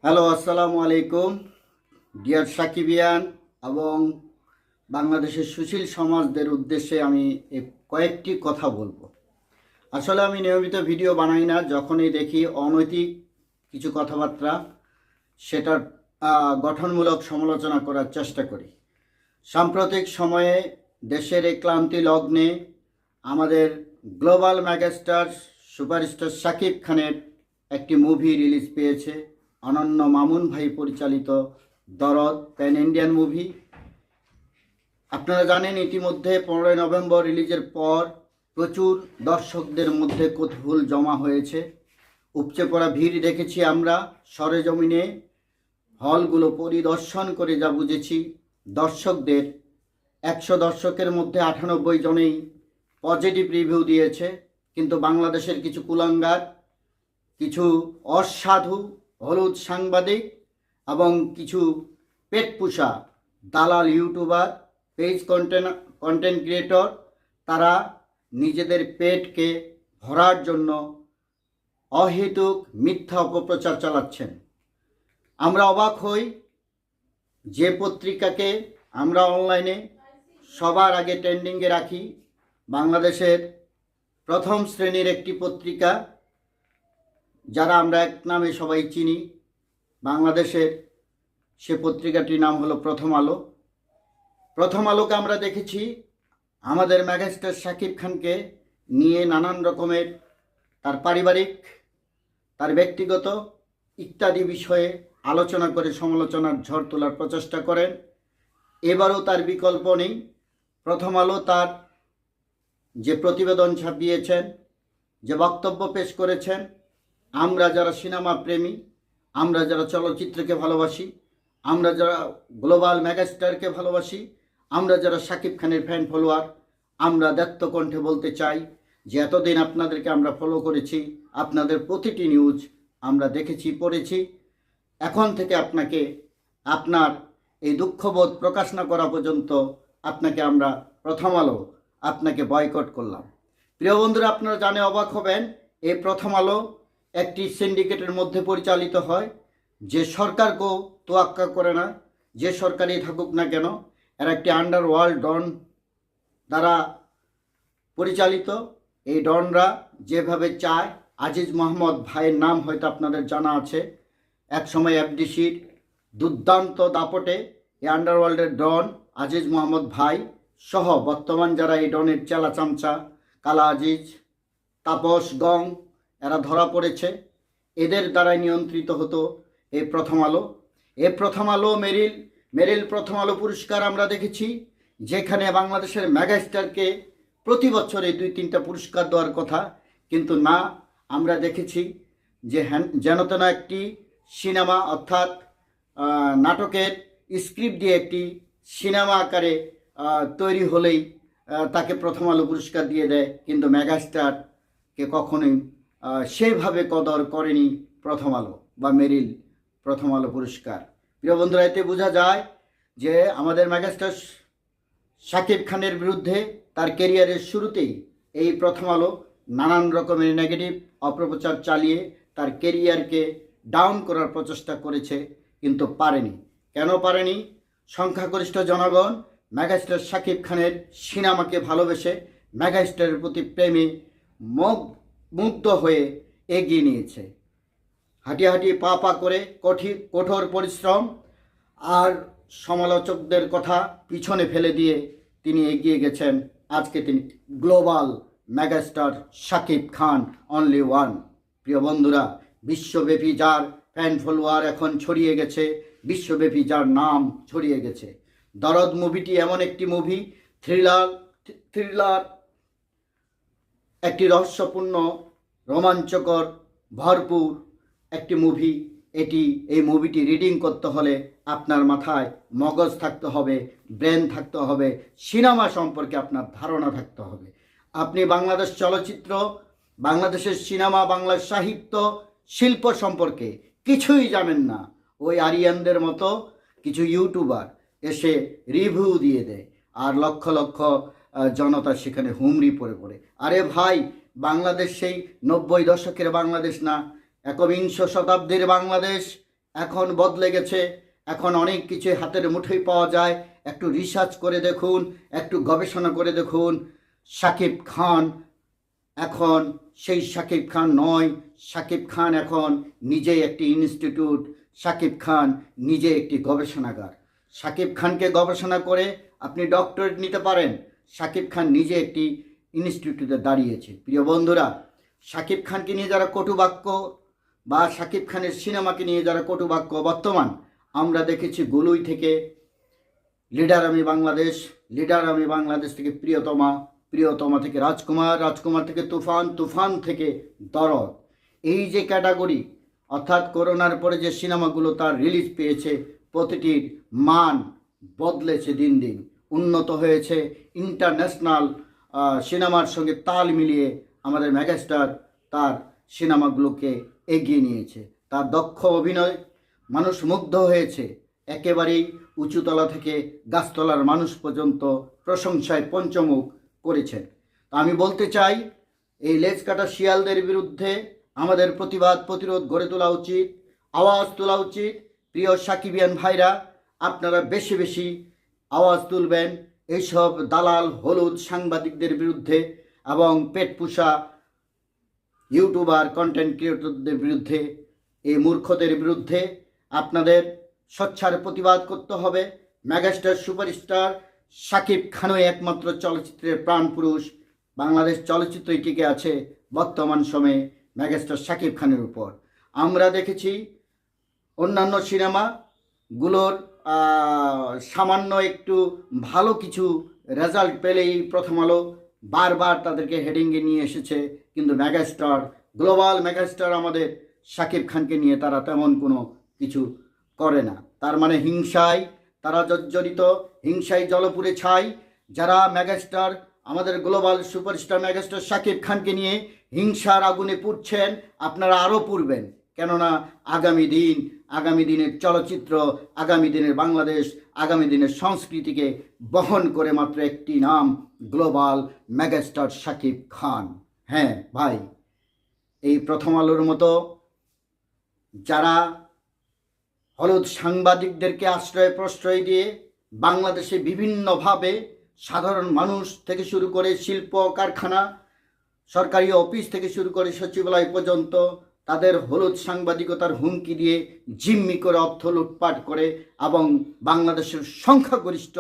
Hello, আসসালামু আলাইকুম deer সাকিবিয়ান এবং বাংলাদেশের সুশীল সমাজদের উদ্দেশ্যে আমি কয়েকটি কথা বলবো। আসলে আমি নিয়মিত ভিডিও বানাই না, যখনই দেখি অনৈতিক কিছু কথাবার্তা সেটার গঠনমূলক সমালোচনা করার চেষ্টা করি। সাম্প্রতিক সময়ে দেশের এই ক্লান্তি লগ্নে আমাদের গ্লোবাল মেগাস্টার সুপারস্টার শাকিব খানের একটি মুভি রিলিজ পেয়েছে, অনন্য মামুন ভাই পরিচালিত দরদ প্যান ইন্ডিয়ান মুভি। আপনারা জানেন ইতিমধ্যে 15 নভেম্বর রিলিজের পর প্রচুর দর্শকদের মধ্যে কৌতূহল জমা হয়েছে, উপচে পড়া ভিড় দেখেছি আমরা সরেজমিনে হলগুলো পরিদর্শন করে যা বুঝেছি, দর্শকদের 100 দর্শকের মধ্যে 98 জনেই পজিটিভ রিভিউ দিয়েছে। কিন্তু বাংলাদেশের কিছু কুলাঙ্গার, কিছু অসাধু হলুদ সাংবাদিক এবং কিছু পেটপুষা দালাল ইউটিউবার, পেজ কন্টেন্ট ক্রিয়েটর, তারা নিজেদের পেটকে ভরার জন্য অহেতুক মিথ্যা অপপ্রচার চালাচ্ছেন। আমরা অবাক হই, যে পত্রিকাকে আমরা অনলাইনে সবার আগে ট্রেন্ডিংয়ে রাখি, বাংলাদেশের প্রথম শ্রেণীর একটি পত্রিকা যারা আমরা এক নামে সবাই চিনি, বাংলাদেশের সে পত্রিকাটির নাম হলো প্রথম আলো। প্রথম আলোকে আমরা দেখেছি আমাদের মেগাস্টার শাকিব খানকে নিয়ে নানান রকমের তার পারিবারিক, তার ব্যক্তিগত ইত্যাদি বিষয়ে আলোচনা করে সমালোচনার ঝড় তোলার প্রচেষ্টা করেন। এবারও তার বিকল্প নেই। প্রথম আলো তার যে প্রতিবেদন ছাপিয়েছেন, যে বক্তব্য পেশ করেছেন, আমরা যারা সিনেমা প্রেমী, আমরা যারা চলচ্চিত্রকে ভালোবাসি, আমরা যারা গ্লোবাল মেগাস্টারকে ভালোবাসি, আমরা যারা শাকিব খানের ফ্যান ফলোয়ার, আমরা ব্যক্ত কণ্ঠে বলতে চাই যে এতদিন আপনাদেরকে আমরা ফলো করেছি, আপনাদের প্রতিটি নিউজ আমরা দেখেছি, পড়েছি। এখন থেকে আপনাকে আপনার এই দুঃখবোধ প্রকাশ না করা পর্যন্ত আপনাকে আমরা প্রথম আলো আপনাকে বয়কট করলাম। প্রিয় বন্ধুরা, আপনারা জানে অবাক হবেন, এই প্রথম আলো একটি সিন্ডিকেটের মধ্যে পরিচালিত হয়, যে সরকারকেও তোয়াক্কা করে না, যে সরকারই থাকুক না কেন, এর একটি আন্ডারওয়ার্ল্ড ডন দ্বারা পরিচালিত। এই ডনরা যেভাবে চায়, আজিজ মোহাম্মদ ভাইয়ের নাম হয়তো আপনাদের জানা আছে, একসময় এফডিসির দুর্দান্ত দাপটে এই আন্ডারওয়ার্ল্ডের ডন আজিজ মোহাম্মদ ভাই সহ বর্তমান যারা এই ডনের চেলা চামচা, কালা আজিজ, তাপস গং, এরা ধরা পড়েছে। এদের দ্বারাই নিয়ন্ত্রিত হতো এই প্রথম আলো। এই প্রথম আলো মেরিল প্রথম আলো পুরস্কার আমরা দেখেছি, যেখানে বাংলাদেশের মেগাস্টারকে প্রতি বছরে 2-3টা পুরস্কার দেওয়ার কথা, কিন্তু না, আমরা দেখেছি যে যেন তেন একটি সিনেমা অর্থাৎ নাটকের স্ক্রিপ্ট দিয়ে একটি সিনেমা আকারে তৈরি হলেই তাকে প্রথম আলো পুরস্কার দিয়ে দেয়, কিন্তু মেগাস্টারকে কখনোই সেইভাবে কদর করেনি প্রথম আলো বা মেরিল প্রথম আলো পুরস্কার। প্রিয় বন্ধুরা, এতে বোঝা যায় যে আমাদের মেগাস্টার শাকিব খানের বিরুদ্ধে তার ক্যারিয়ারের শুরুতেই এই প্রথম আলো নানান রকমের নেগেটিভ অপপ্রচার চালিয়ে তার ক্যারিয়ারকে ডাউন করার প্রচেষ্টা করেছে, কিন্তু পারেনি। কেন পারেনি? সংখ্যাগরিষ্ঠ জনগণ মেগাস্টার শাকিব খানের সিনেমাকে ভালোবেসে মেগাস্টারের প্রতি প্রেমে মুগ্ধ হয়ে এগিয়ে নিয়েছে। হাঁটি পা পা করে কঠোর পরিশ্রম আর সমালোচকদের কথা পিছনে ফেলে দিয়ে তিনি এগিয়ে গেছেন। আজকে তিনি global megastar Shakib Khan, only one. প্রিয় বন্ধুরা, বিশ্বব্যাপী যার ফ্যান ফলোয়ার এখন ছড়িয়ে গেছে, বিশ্বব্যাপী যার নাম ছড়িয়ে গেছে। দরদ মুভিটি এমন একটি মুভি, থ্রিলার, একটি রহস্যপূর্ণ, রোমাঞ্চকর, ভরপুর একটি মুভি। এই মুভিটি রিডিং করতে হলে আপনার মাথায় মগজ থাকতে হবে, ব্রেন থাকতে হবে, সিনেমা সম্পর্কে আপনার ধারণা থাকতে হবে। আপনি বাংলাদেশ চলচ্চিত্র, বাংলাদেশের সিনেমা, বাংলার সাহিত্য, শিল্প সম্পর্কে কিছুই জানেন না। ওই আরিয়ানদের মতো কিছু ইউটিউবার এসে রিভিউ দিয়ে দেয়, আর লক্ষ লক্ষ জনতা সেখানে হুমড়ি পড়ে। আরে ভাই, বাংলাদেশ সেই 90 দশকের বাংলাদেশ না, একবিংশ শতাব্দীর বাংলাদেশ। এখন বদলে গেছে। এখন অনেক কিছু হাতের মুঠোয় পাওয়া যায়। একটু রিসার্চ করে দেখুন, একটু গবেষণা করে দেখুন। শাকিব খান এখন সেই শাকিব খান নয়। শাকিব খান এখন নিজে একটি ইনস্টিটিউট, শাকিব খান নিজে একটি গবেষণাগার। শাকিব খানকে গবেষণা করে আপনি ডক্টরেট নিতে পারেন। শাকিব খান নিজে একটি ইনস্টিটিউটে দাঁড়িয়েছে। প্রিয় বন্ধুরা, শাকিব খানকে নিয়ে যারা কটুবাক্য বা শাকিব খানের সিনেমাকে নিয়ে যারা কটুবাক্য, বর্তমান আমরা দেখেছি গুলুই থেকে লিডার আমি বাংলাদেশ, লিডার আমি বাংলাদেশ থেকে প্রিয়তমা, প্রিয়তমা থেকে রাজকুমার, রাজকুমার থেকে তুফান, তুফান থেকে দরদ। এই যে ক্যাটাগরি, অর্থাৎ করোনার পরে যে সিনেমাগুলো তার রিলিজ পেয়েছে, প্রতিটির মান বদলেছে, দিন দিন উন্নত হয়েছে। ইন্টারন্যাশনাল সিনেমার সঙ্গে তাল মিলিয়ে আমাদের মেগাস্টার তার সিনেমাগুলোকে এগিয়ে নিয়েছে। তার দক্ষ অভিনয় মানুষ মুগ্ধ হয়েছে। একেবারেই উঁচুতলা থেকে গাছতলার মানুষ পর্যন্ত প্রশংসায় পঞ্চমুখ করেছেন। আমি বলতে চাই, এই লেজ কাটা শিয়ালদের বিরুদ্ধে আমাদের প্রতিবাদ প্রতিরোধ গড়ে তোলা উচিত, আওয়াজ তোলা উচিত। প্রিয় সাকিবিয়ান ভাইরা, আপনারা বেশি বেশি আওয়াজ তুলবেন এইসব দালাল হলুদ সাংবাদিকদের বিরুদ্ধে এবং পেট পুষা ইউটিউবার কন্টেন্ট ক্রিয়েটরদের বিরুদ্ধে, এই মূর্খদের বিরুদ্ধে আপনাদের সোচ্চার প্রতিবাদ করতে হবে। মেগাস্টার সুপারস্টার শাকিব খানই একমাত্র চলচ্চিত্রের প্রাণপুরুষ। বাংলাদেশ চলচ্চিত্রই টিকে আছে বর্তমান সময়ে মেগাস্টার শাকিব খানের উপর। আমরা দেখেছি অন্যান্য সিনেমাগুলোর সামান্য একটু ভালো কিছু রেজাল্ট পেলেই প্রথম আলো বারবার তাদেরকে হেডিংয়ে নিয়ে এসেছে, কিন্তু মেগাস্টার, গ্লোবাল মেগাস্টার আমাদের শাকিব খানকে নিয়ে তারা তেমন কোনো কিছু করে না। তার মানে হিংসায় তারা জর্জরিত, হিংসায় জলপুরে ছাই। যারা মেগাস্টার, আমাদের গ্লোবাল সুপারস্টার মেগাস্টার শাকিব খানকে নিয়ে হিংসার আগুনে পুড়ছেন, আপনারা আরও পুড়বেন। কেননা আগামী দিনের চলচ্চিত্র, আগামী দিনের বাংলাদেশ, আগামী দিনের সংস্কৃতিকে বহন করে মাত্র একটি নাম, গ্লোবাল মেগাস্টার শাকিব খান। হ্যাঁ ভাই, এই প্রথম আলোর মতো যারা হলুদ সাংবাদিকদেরকে আশ্রয় প্রশ্রয় দিয়ে বাংলাদেশে বিভিন্নভাবে সাধারণ মানুষ থেকে শুরু করে শিল্প কারখানা, সরকারি অফিস থেকে শুরু করে সচিবালয় পর্যন্ত তাদের হলুদ সাংবাদিকতার হুমকি দিয়ে জিম্মি করে অর্থ লুটপাট করে এবং বাংলাদেশের সংখ্যাগরিষ্ঠ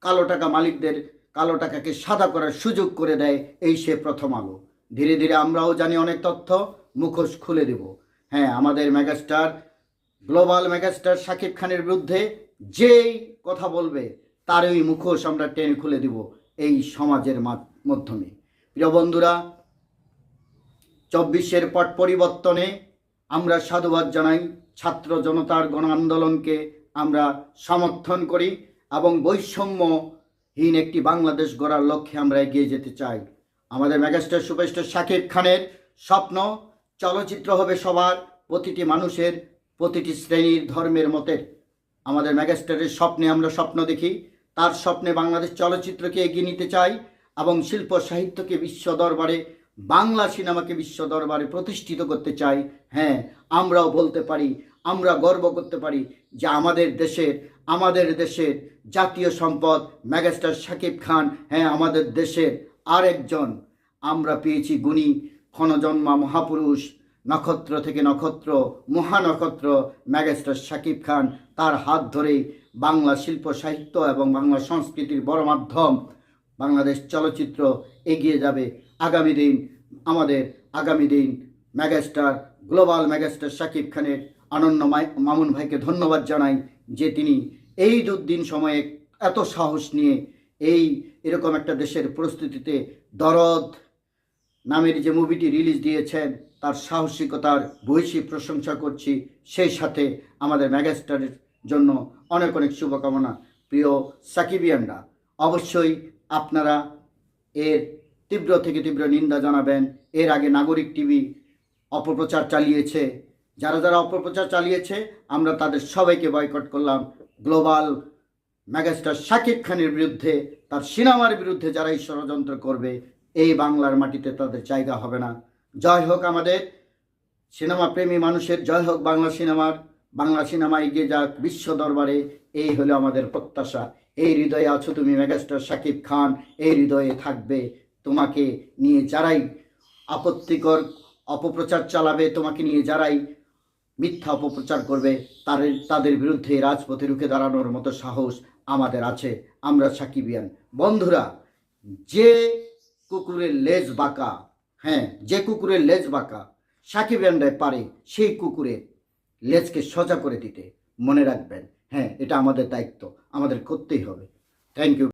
কালো টাকা মালিকদের কালো টাকাকে সাদা করার সুযোগ করে দেয় এই সে প্রথম আলো। ধীরে ধীরে আমরাও জানি অনেক তথ্য, মুখোশ খুলে দেব। হ্যাঁ, আমাদের মেগাস্টার, গ্লোবাল মেগাস্টার শাকিব খানের বিরুদ্ধে যেই কথা বলবে তারই মুখোশ আমরা টেনে খুলে দেব এই সমাজের মাধ্যমে। প্রিয় বন্ধুরা, 24-এর পট পরিবর্তনে আমরা সাধুবাদ জানাই। ছাত্র জনতার গণ আন্দোলনকে আমরা সমর্থন করি এবং বৈষম্যহীন একটি বাংলাদেশ গড়ার লক্ষ্যে আমরা এগিয়ে যেতে চাই। আমাদের মেগাস্টার সুপারস্টার শাকিব খানের স্বপ্ন, চলচ্চিত্র হবে সবার, প্রতিটি মানুষের, প্রতিটি শ্রেণীর ধর্মের মতের। আমাদের মেগাস্টারের স্বপ্নে আমরা স্বপ্ন দেখি, তার স্বপ্নে বাংলাদেশ চলচ্চিত্রকে এগিয়ে নিতে চাই এবং শিল্প সাহিত্যকে বিশ্ব দরবারে, বাংলা সিনেমাকে বিশ্ব দরবারে প্রতিষ্ঠিত করতে চাই। হ্যাঁ, আমরাও বলতে পারি, আমরা গর্ব করতে পারি যে আমাদের দেশের জাতীয় সম্পদ মেগাস্টার শাকিব খান। হ্যাঁ, আমাদের দেশের আরেকজন আমরা পেয়েছি গুণী, ক্ষণজন্মা মহাপুরুষ, নক্ষত্র থেকে নক্ষত্র, মহানক্ষত্র মেগাস্টার শাকিব খান। তার হাত ধরেই বাংলা শিল্প সাহিত্য এবং বাংলা সংস্কৃতির বড় মাধ্যম বাংলাদেশ চলচ্চিত্র এগিয়ে যাবে। আগামী দিন মেগাস্টার, গ্লোবাল মেগাস্টার শাকিব খানের অনন্য মামুন ভাইকে ধন্যবাদ জানাই যে তিনি এই দুর্দিন সময়ে এত সাহস নিয়ে এরকম একটা দেশের পরিস্থিতিতে দরদ নামের যে মুভিটি রিলিজ দিয়েছেন, তার সাহসিকতার ভূয়সী প্রশংসা করছি। সেই সাথে আমাদের মেগাস্টারের জন্য অনেক অনেক শুভকামনা। প্রিয় সাকিবিয়ানরা, অবশ্যই আপনারা এর তীব্র থেকে তীব্র নিন্দা জানাবেন। এর আগে নাগরিক টিভি অপপ্রচার চালিয়েছে, যারা অপপ্রচার চালিয়েছে আমরা তাদের সবাইকে বয়কট করলাম। গ্লোবাল মেগাস্টার শাকিব খানের বিরুদ্ধে, তার সিনেমার বিরুদ্ধে যারাই ষড়যন্ত্র করবে, এই বাংলার মাটিতে তাদের জায়গা হবে না। জয় হোক আমাদের সিনেমা প্রেমী মানুষের, জয় হোক বাংলা সিনেমার, বাংলা সিনেমা এগিয়ে যাক বিশ্ব দরবারে, এই হলো আমাদের প্রত্যাশা। এই হৃদয়ে আছো তুমি মেগাস্টার শাকিব খান, এই হৃদয়ে থাকবে। তোমাকে নিয়ে যারাই আপত্তিকর অপপ্রচার চালাবে, তোমাকে নিয়ে যারাই মিথ্যা অপপ্রচার করবে, তাদের বিরুদ্ধে রাজপথে রুখে দাঁড়ানোর মতো সাহস আমাদের আছে। আমরা সাকিবিয়ান বন্ধুরা, যে কুকুরের লেজ বাঁকা, হ্যাঁ, যে কুকুরের লেজ বাঁকা সাকিবিয়ানরা পারে সেই কুকুরের লেজকে সোজা করে দিতে। মনে রাখবেন, হ্যাঁ, এটা আমাদের দায়িত্ব, আমাদের করতেই হবে। Thank you.